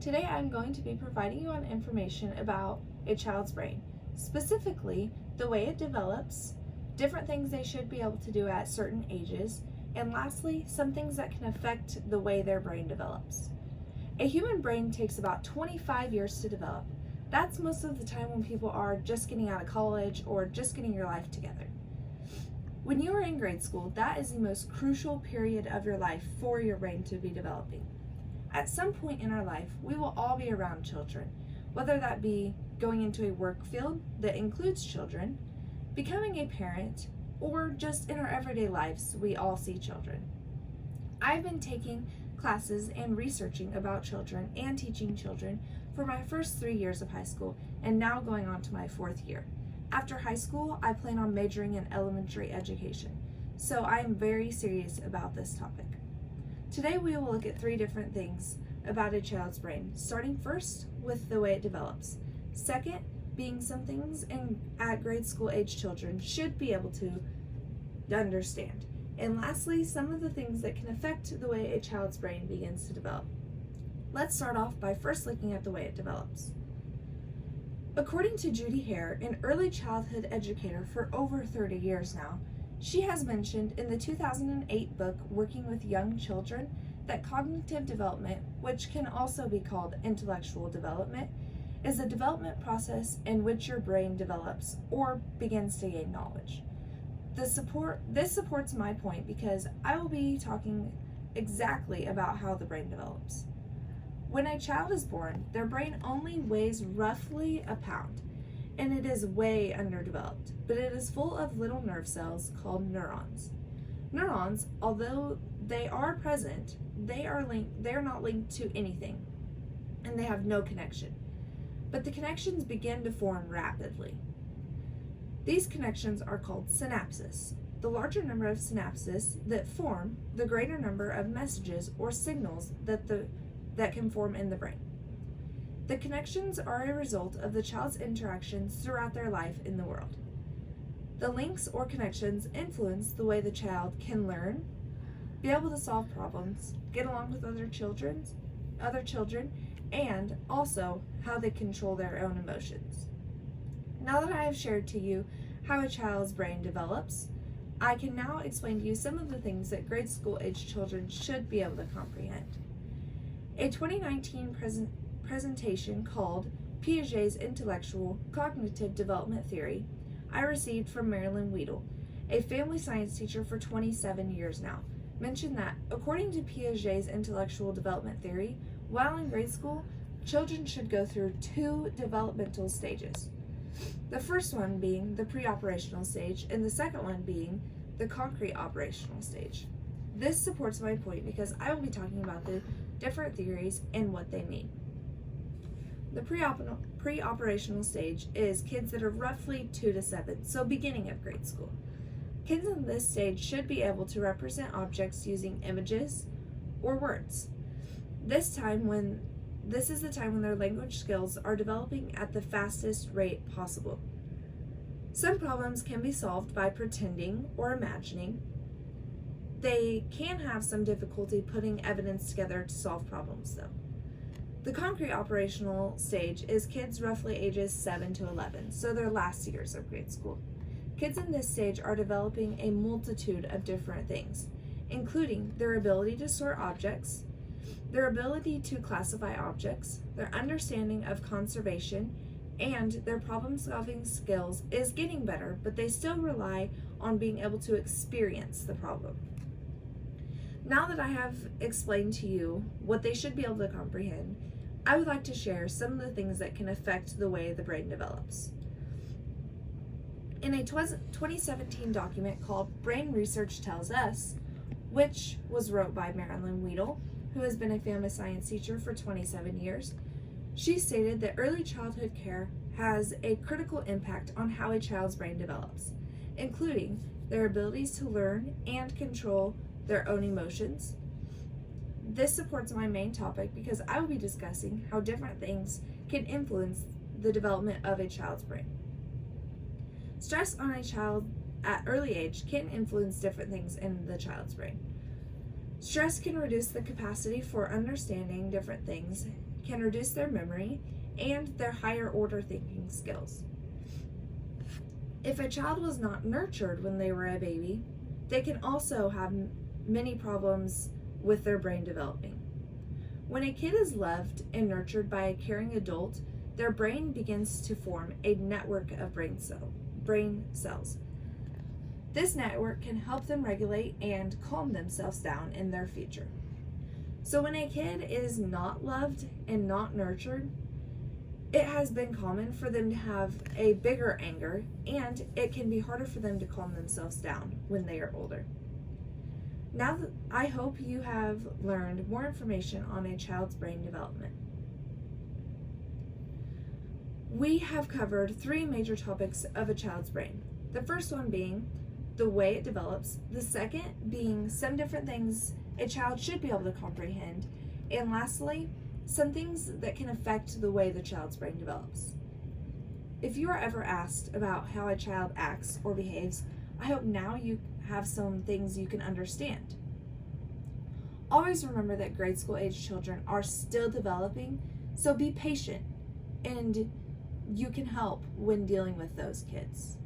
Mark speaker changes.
Speaker 1: Today I'm going to be providing you on information about a child's brain, specifically the way it develops, different things they should be able to do at certain ages, and lastly, some things that can affect the way their brain develops. A human brain takes about 25 years to develop. That's most of the time when people are just getting out of college or just getting your life together. When you are in grade school, that is the most crucial period of your life for your brain to be developing. At some point in our life, we will all be around children, whether that be going into a work field that includes children, becoming a parent, or just in our everyday lives, we all see children. I've been taking classes and researching about children and teaching children for my first 3 years of high school and now going on to my 4th year. After high school, I plan on majoring in elementary education, so I am very serious about this topic. Today we will look at 3 different things about a child's brain, starting first with the way it develops. Second, being some things at grade school age children should be able to understand. And lastly, some of the things that can affect the way a child's brain begins to develop. Let's start off by first looking at the way it develops. According to Judy Hare, an early childhood educator for over 30 years now, she has mentioned in the 2008 book, Working with Young Children, that cognitive development, which can also be called intellectual development, is a development process in which your brain develops or begins to gain knowledge. This supports my point because I will be talking exactly about how the brain develops. When a child is born, their brain only weighs roughly a pound, and it is way underdeveloped, but it is full of little nerve cells called neurons. Neurons, although they are present, they are not linked to anything, and they have no connection. But the connections begin to form rapidly. These connections are called synapses. The larger number of synapses that form, the greater number of messages or signals that can form in the brain. The connections are a result of the child's interactions throughout their life in the world. The links or connections influence the way the child can learn, be able to solve problems, get along with other children, and also how they control their own emotions. Now that I have shared to you how a child's brain develops, I can now explain to you some of the things that grade school age children should be able to comprehend. A 2019 presentation called Piaget's Intellectual Cognitive Development Theory I received from Marilyn Weedle, a family science teacher for 27 years now, mentioned that according to Piaget's intellectual development theory, while in grade school, children should go through 2 developmental stages. The first one being the pre-operational stage and the second one being the concrete operational stage. This supports my point because I will be talking about the different theories and what they mean. The pre-operational stage is kids that are roughly 2 to 7, so beginning of grade school. Kids in this stage should be able to represent objects using images or words. This is the time when their language skills are developing at the fastest rate possible. Some problems can be solved by pretending or imagining. They can have some difficulty putting evidence together to solve problems though. The concrete operational stage is kids roughly ages 7 to 11, so their last years of grade school. Kids in this stage are developing a multitude of different things, including their ability to sort objects, their ability to classify objects, their understanding of conservation, and their problem-solving skills is getting better, but they still rely on being able to experience the problem. Now that I have explained to you what they should be able to comprehend, I would like to share some of the things that can affect the way the brain develops. In a 2017 document called Brain Research Tells Us, which was wrote by Marilyn Weedle, who has been a family science teacher for 27 years, she stated that early childhood care has a critical impact on how a child's brain develops, including their abilities to learn and control their own emotions. This supports my main topic because I will be discussing how different things can influence the development of a child's brain. Stress on a child at early age can influence different things in the child's brain. Stress can reduce the capacity for understanding different things can reduce their memory and their higher order thinking skills. If a child was not nurtured when they were a baby, they can also have many problems with their brain developing. When a kid is loved and nurtured by a caring adult, their brain begins to form a network of brain cells. This network can help them regulate and calm themselves down in their future. So when a kid is not loved and not nurtured, it has been common for them to have a bigger anger, and it can be harder for them to calm themselves down when they are older. Now, I hope you have learned more information on a child's brain development. We have covered 3 major topics of a child's brain. The first one being the way it develops, the second being some different things a child should be able to comprehend, and lastly, some things that can affect the way the child's brain develops. If you are ever asked about how a child acts or behaves, I hope now you have some things you can understand. Always remember that grade school age children are still developing, so be patient and you can help when dealing with those kids.